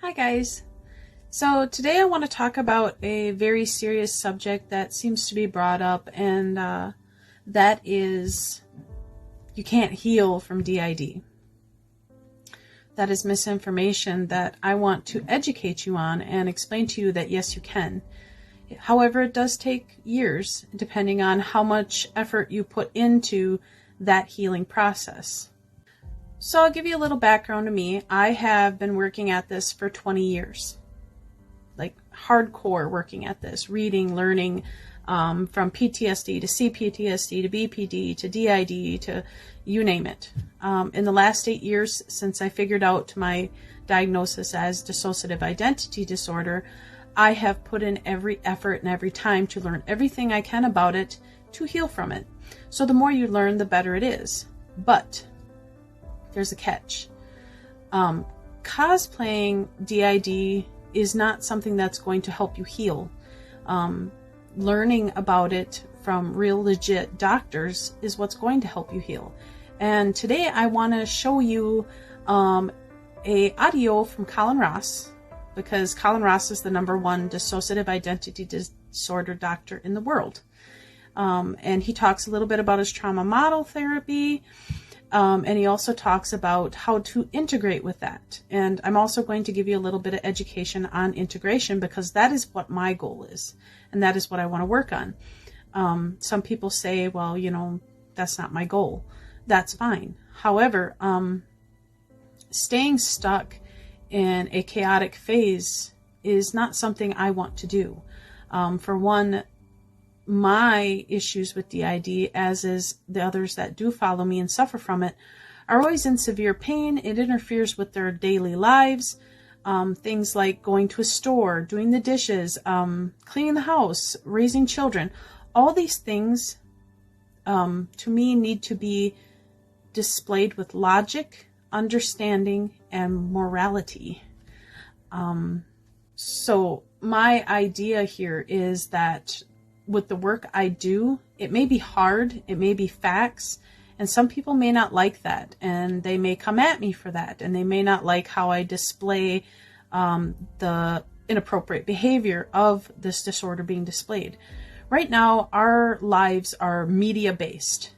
Hi guys. So today I want to talk about a very serious subject that seems to be brought up, and that is you can't heal from DID. That is misinformation that I want to educate you on and explain to you that yes, you can. However, it does take years depending on how much effort you put into that healing process. So I'll give you a little background to me. I have been working at this for 20 years. Like hardcore working at this, reading, learning, from PTSD to CPTSD to BPD to DID to you name it. In the last 8 years since I figured out my diagnosis as dissociative identity disorder, I have put in every effort and every time to learn everything I can about it to heal from it. So the more you learn, the better it is. But there's a catch. Cosplaying DID is not something that's going to help you heal. Learning about it from real legit doctors is what's going to help you heal. And today I want to show you a audio from Colin Ross, because Colin Ross is the #1 dissociative identity disorder doctor in the world. And he talks a little bit about his trauma model therapy. And he also talks about how to integrate with that. And I'm also going to give you a little bit of education on integration, because that is what my goal is. And that is what I want to work on. Some people say, well, that's not my goal. That's fine. However, staying stuck in a chaotic phase is not something I want to do. For one, my issues with DID, as is the others that do follow me and suffer from it, are always in severe pain. It interferes with their daily lives. Things like going to a store, doing the dishes, cleaning the house, raising children. All these things, to me, need to be displayed with logic, understanding, and morality. So my idea here is that with the work I do, it may be hard, it may be facts, and some people may not like that, and they may come at me for that, and they may not like how I display the inappropriate behavior of this disorder being displayed. Right now, our lives are media-based,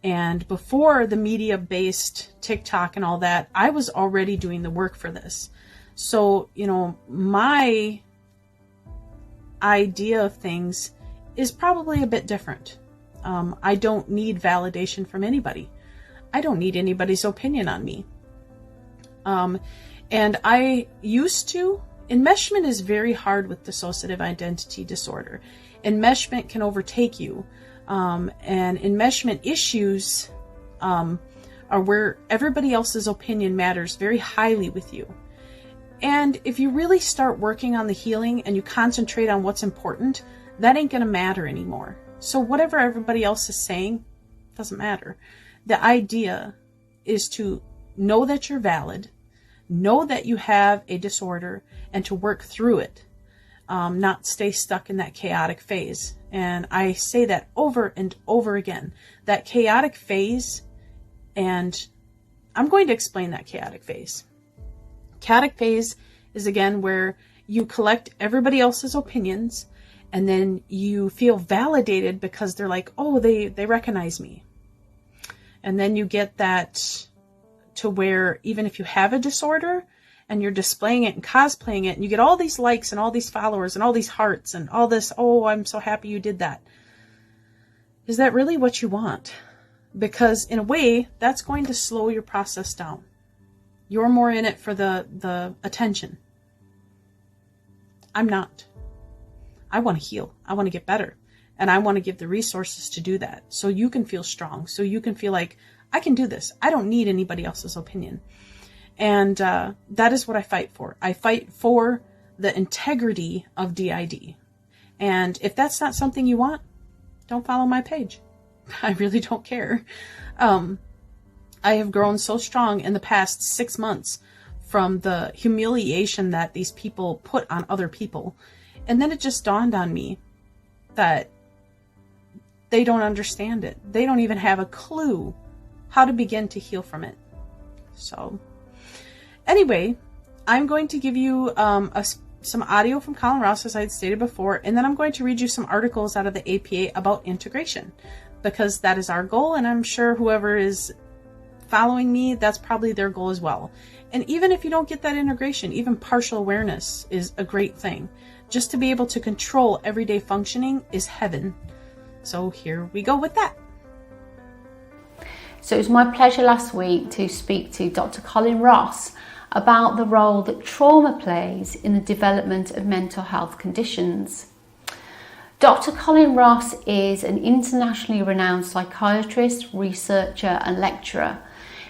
and before the media-based TikTok and all that, I was already doing the work for this. So, my idea of things is probably a bit different. I don't need validation from anybody. I don't need anybody's opinion on me. And I used to. Enmeshment is very hard with dissociative identity disorder. Enmeshment can overtake you. And enmeshment issues are where everybody else's opinion matters very highly with you. And if you really start working on the healing and you concentrate on what's important, that ain't going to matter anymore. So whatever everybody else is saying doesn't matter. The idea is to know that you're valid, know that you have a disorder, and to work through it, not stay stuck in that chaotic phase. And I say that over and over again, that chaotic phase, and I'm going to explain that chaotic phase. Chaotic phase is, again, where you collect everybody else's opinions, and then you feel validated because they're like, oh, they recognize me. And then you get that to where even if you have a disorder and you're displaying it and cosplaying it, and you get all these likes and all these followers and all these hearts and all this, oh, I'm so happy you did that. Is that really what you want? Because in a way, that's going to slow your process down. You're more in it for the attention. I'm not. I want to heal. I want to get better. And I want to give the resources to do that. So you can feel strong. So you can feel like, I can do this. I don't need anybody else's opinion. And that is what I fight for. I fight for the integrity of DID. And if that's not something you want, don't follow my page. I really don't care. I have grown so strong in the past 6 months from the humiliation that these people put on other people. And then it just dawned on me that they don't understand it. They don't even have a clue how to begin to heal from it. So anyway, I'm going to give you some audio from Colin Ross, as I had stated before, and then I'm going to read you some articles out of the APA about integration, because that is our goal, and I'm sure whoever is following me, that's probably their goal as well. And even if you don't get that integration, even partial awareness is a great thing. Just to be able to control everyday functioning is heaven. So here we go with that. So it was my pleasure last week to speak to Dr. Colin Ross about the role that trauma plays in the development of mental health conditions. Dr. Colin Ross is an internationally renowned psychiatrist, researcher and lecturer.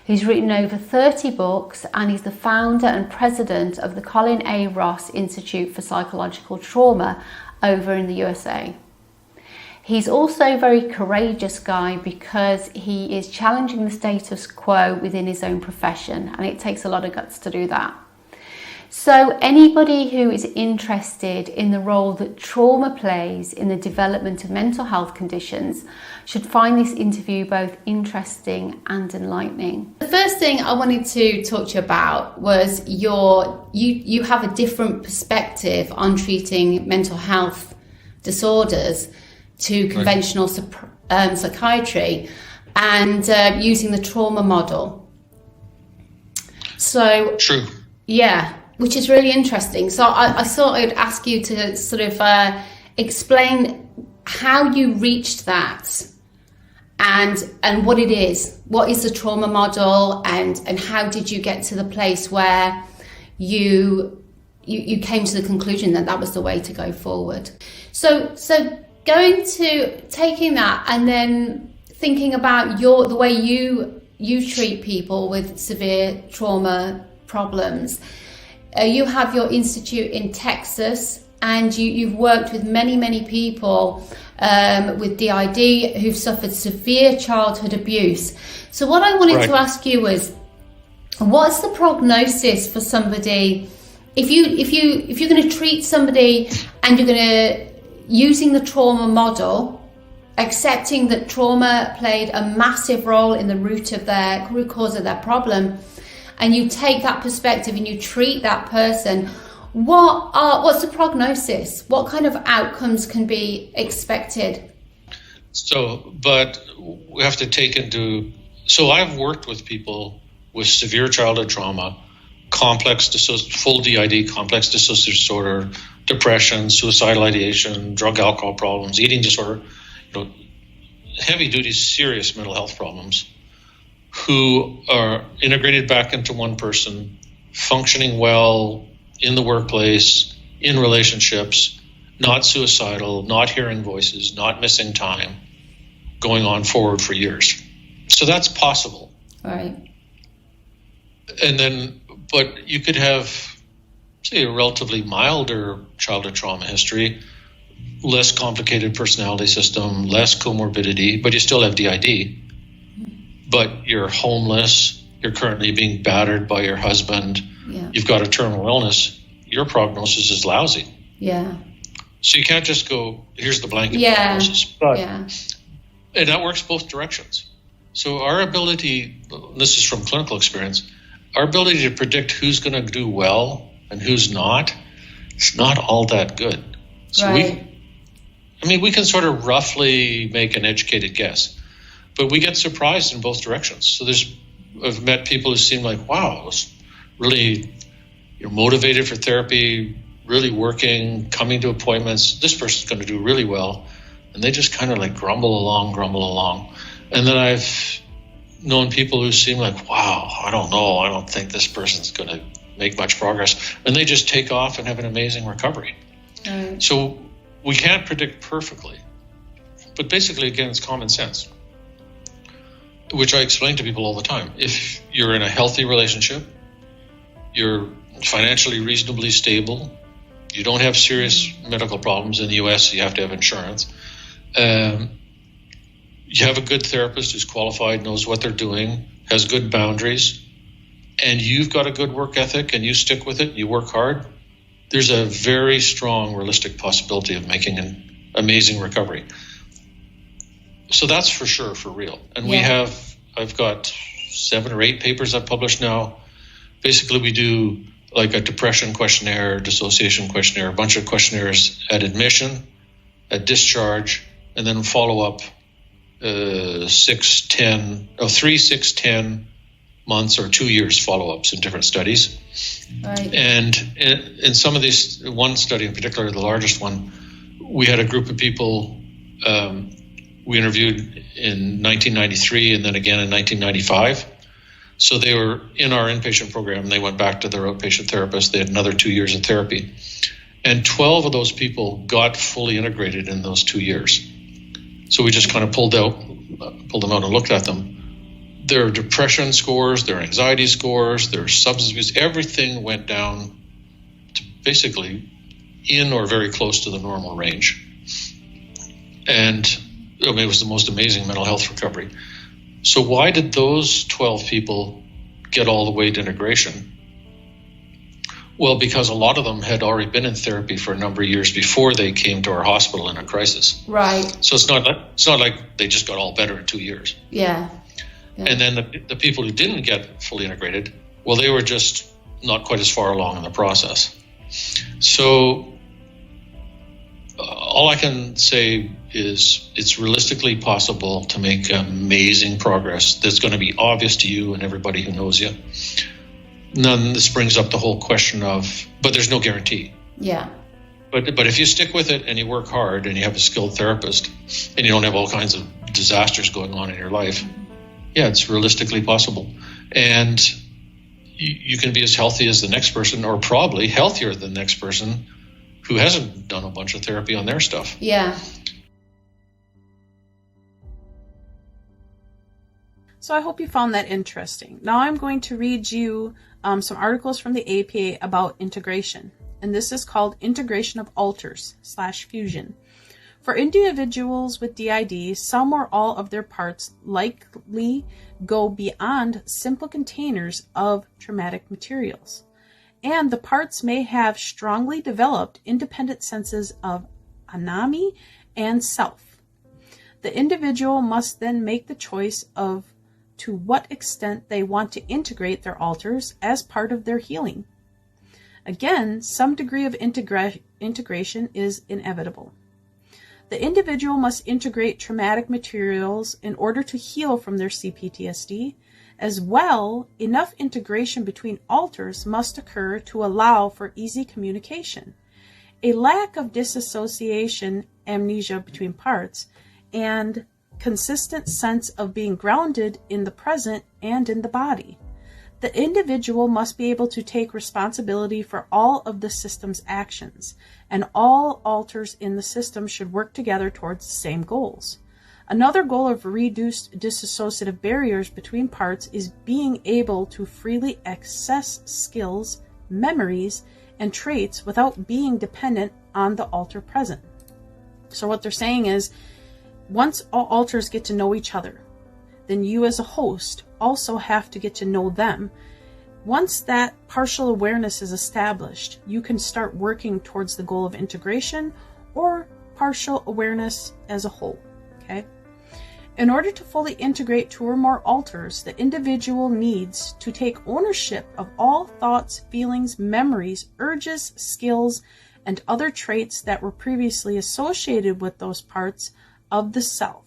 He's written over 30 books and he's the founder and president of the Colin A. Ross Institute for Psychological Trauma over in the USA. He's also a very courageous guy because he is challenging the status quo within his own profession, and it takes a lot of guts to do that. So anybody who is interested in the role that trauma plays in the development of mental health conditions should find this interview both interesting and enlightening. The first thing I wanted to talk to you about was you have a different perspective on treating mental health disorders to conventional psychiatry and using the trauma model. So true. Yeah. Which is really interesting. So I thought I would ask you to sort of explain how you reached that and what it is. What is the trauma model and how did you get to the place where you came to the conclusion that that was the way to go forward? So going to taking that and then thinking about the way you treat people with severe trauma problems. You have your institute in Texas, and you've worked with many people with DID who've suffered severe childhood abuse. So what I wanted to ask you was, what's the prognosis for somebody if you're going to treat somebody and you're going to using the trauma model, accepting that trauma played a massive role in the root cause of their problem, and you take that perspective and you treat that person, what's the prognosis? What kind of outcomes can be expected? But we have to take so I've worked with people with severe childhood trauma, full DID, complex dissociative disorder, depression, suicidal ideation, drug alcohol problems, eating disorder, heavy duty, serious mental health problems, who are integrated back into one person, functioning well in the workplace, in relationships, not suicidal, not hearing voices, not missing time, going on forward for years. So that's possible. Right. But you could have, say, a relatively milder childhood trauma history, less complicated personality system, less comorbidity, but you still have DID. But you're homeless, you're currently being battered by your husband, you've got a terminal illness, your prognosis is lousy. Yeah. So you can't just go, here's the blanket prognosis. And that works both directions. So our ability, this is from clinical experience, our ability to predict who's going to do well and who's not, it's not all that good. So we can sort of roughly make an educated guess. But we get surprised in both directions. So I've met people who seem like, wow, it's really, you're motivated for therapy, really working, coming to appointments. This person's going to do really well. And they just kind of like grumble along. And then I've known people who seem like, wow, I don't know. I don't think this person's going to make much progress. And they just take off and have an amazing recovery. Right. So we can't predict perfectly. But basically, again, it's common sense, which I explain to people all the time. If you're in a healthy relationship, you're financially reasonably stable, you don't have serious medical problems. In the US, you have to have insurance. You have a good therapist who's qualified, knows what they're doing, has good boundaries, and you've got a good work ethic and you stick with it, you work hard, there's a very strong, realistic possibility of making an amazing recovery. So that's for sure, for real. And I've got 7 or 8 papers I've published now. Basically, we do like a depression questionnaire, dissociation questionnaire, a bunch of questionnaires at admission, at discharge, and then follow up 3, 6, 10 months or 2 years follow-ups in different studies. Right. And in some of these, one study in particular, the largest one, we had a group of people we interviewed in 1993 and then again in 1995. So they were in our inpatient program. They went back to their outpatient therapist. They had another 2 years of therapy. And 12 of those people got fully integrated in those 2 years. So we just kind of pulled them out and looked at them. Their depression scores, their anxiety scores, their substance abuse, everything went down to basically in or very close to the normal range. And I mean, it was the most amazing mental health recovery. So why did those 12 people get all the way to integration? Well, because a lot of them had already been in therapy for a number of years before they came to our hospital in a crisis. Right. So it's not like they just got all better in 2 years. Yeah. And then the people who didn't get fully integrated, well, they were just not quite as far along in the process. So all I can say is it's realistically possible to make amazing progress that's going to be obvious to you and everybody who knows you. And then this brings up the whole question of, but there's no guarantee. Yeah. But if you stick with it and you work hard and you have a skilled therapist and you don't have all kinds of disasters going on in your life, yeah, it's realistically possible. And you can be as healthy as the next person, or probably healthier than the next person who hasn't done a bunch of therapy on their stuff. Yeah. So I hope you found that interesting. Now I'm going to read you some articles from the APA about integration. And this is called Integration of Alters / Fusion. For individuals with DID, some or all of their parts likely go beyond simple containers of traumatic materials. And the parts may have strongly developed independent senses of anami and self. The individual must then make the choice of to what extent they want to integrate their alters as part of their healing. Again, some degree of integration is inevitable. The individual must integrate traumatic materials in order to heal from their CPTSD. As well, enough integration between alters must occur to allow for easy communication. A lack of disassociation, amnesia between parts, and consistent sense of being grounded in the present and in the body. The individual must be able to take responsibility for all of the system's actions, and all alters in the system should work together towards the same goals. Another goal of reduced dissociative barriers between parts is being able to freely access skills, memories, and traits without being dependent on the alter present. So what they're saying is, once all alters get to know each other, then you as a host also have to get to know them. Once that partial awareness is established, you can start working towards the goal of integration or partial awareness as a whole. Okay? In order to fully integrate 2 or more alters, the individual needs to take ownership of all thoughts, feelings, memories, urges, skills, and other traits that were previously associated with those parts of the self.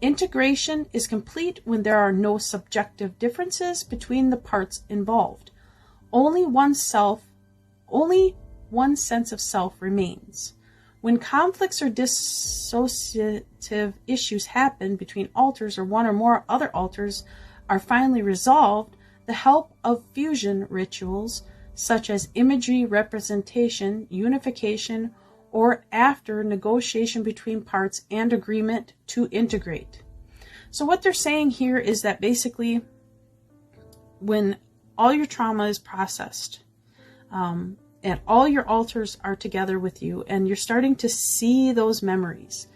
Integration is complete when there are no subjective differences between the parts involved. Only one sense of self remains. When conflicts or dissociative issues happen between alters or one or more other alters are finally resolved, the help of fusion rituals such as imagery, representation, unification, or after negotiation between parts and agreement to integrate. So what they're saying here is that basically when all your trauma is processed and all your alters are together with you and you're starting to see those memories,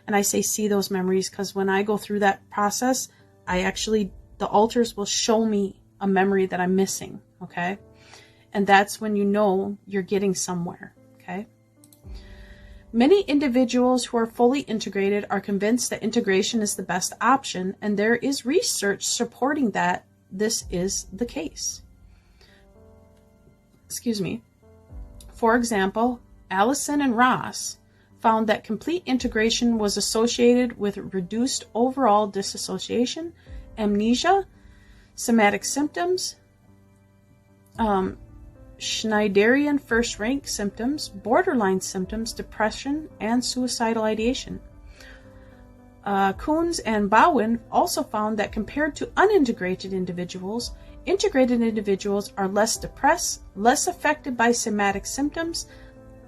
and I say see those memories because when I go through that process, the alters will show me a memory that I'm missing, okay? And that's when you know you're getting somewhere, okay? Many individuals who are fully integrated are convinced that integration is the best option, and there is research supporting that this is the case. excuse me. For example, Allison and Ross found that complete integration was associated with reduced overall dissociation, amnesia, somatic symptoms, Schneiderian first-rank symptoms, borderline symptoms, depression, and suicidal ideation. Koons and Bowen also found that compared to unintegrated individuals, integrated individuals are less depressed, less affected by somatic symptoms,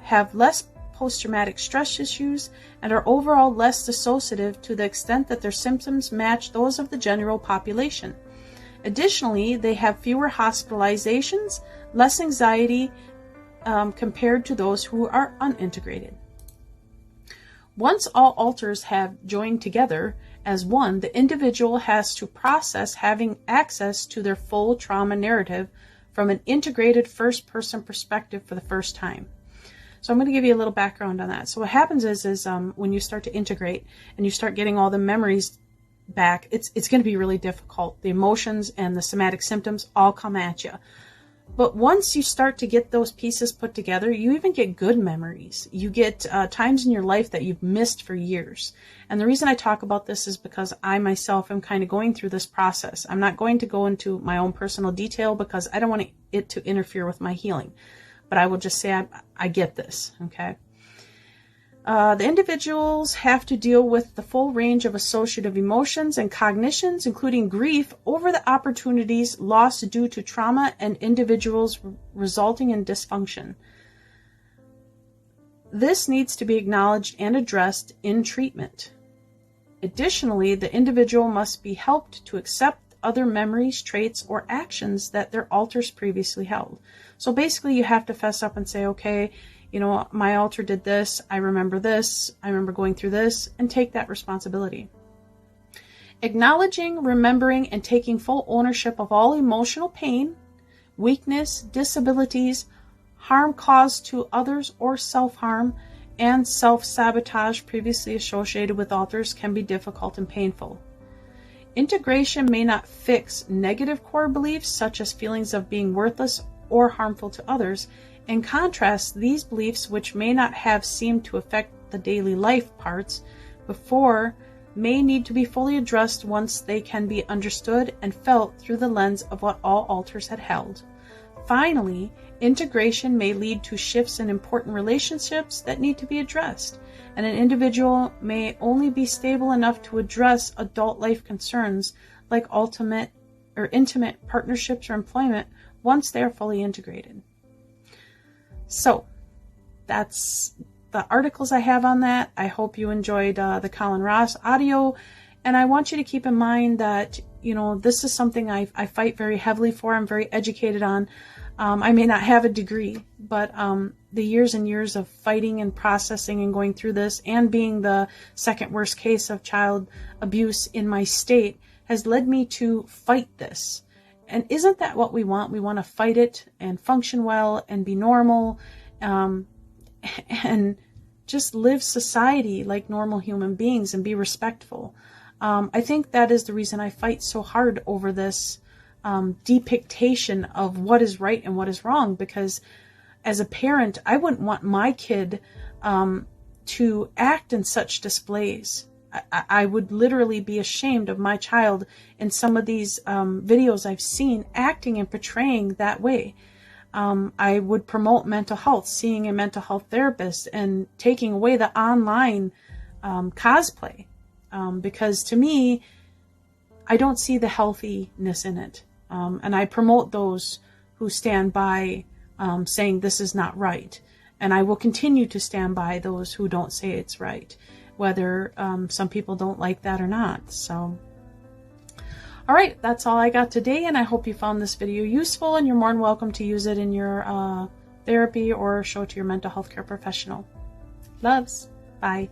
have less post-traumatic stress issues, and are overall less dissociative to the extent that their symptoms match those of the general population. Additionally, they have fewer hospitalizations, less anxiety compared to those who are unintegrated. Once all alters have joined together as one, the individual has to process having access to their full trauma narrative from an integrated first-person perspective for the first time. So I'm going to give you a little background on that. So what happens is when you start to integrate and you start getting all the memories back, it's going to be really difficult. The emotions and the somatic symptoms all come at you. But once you start to get those pieces put together, you even get good memories. You get times in your life that you've missed for years. And the reason I talk about this is because I myself am kind of going through this process. I'm not going to go into my own personal detail because I don't want it to interfere with my healing. But I will just say I get this, okay? The individuals have to deal with the full range of associative emotions and cognitions, including grief over the opportunities lost due to trauma and individuals resulting in dysfunction. This needs to be acknowledged and addressed in treatment. Additionally, the individual must be helped to accept other memories, traits, or actions that their alters previously held. So basically, you have to fess up and say, okay, you know, my alter did this, I remember going through this, and take that responsibility. Acknowledging, remembering, and taking full ownership of all emotional pain, weakness, disabilities, harm caused to others or self-harm, and self-sabotage previously associated with alters can be difficult and painful. Integration may not fix negative core beliefs such as feelings of being worthless or harmful to others. In contrast, these beliefs, which may not have seemed to affect the daily life parts before, may need to be fully addressed once they can be understood and felt through the lens of what all alters had held. Finally, integration may lead to shifts in important relationships that need to be addressed, and an individual may only be stable enough to address adult life concerns like ultimate or intimate partnerships or employment once they are fully integrated. So, that's the articles I have on that. I hope you enjoyed the Colin Ross audio, and I want you to keep in mind that, you know, this is something I fight very heavily for. I'm very educated on. I may not have a degree, but the years and years of fighting and processing and going through this and being the second worst case of child abuse in my state has led me to fight this. And isn't that what we want? We want to fight it and function well and be normal and just live society like normal human beings and be respectful. I think that is the reason I fight so hard over this depiction of what is right and what is wrong, because as a parent, I wouldn't want my kid to act in such displays. I would literally be ashamed of my child in some of these videos I've seen acting and portraying that way. I would promote mental health, seeing a mental health therapist, and taking away the online cosplay. Because to me, I don't see the healthiness in it. And I promote those who stand by saying this is not right. And I will continue to stand by those who don't say it's right, whether some people don't like that or not. So, all right, that's all I got today, and I hope you found this video useful, and you're more than welcome to use it in your therapy or show it to your mental health care professional. Loves. Bye.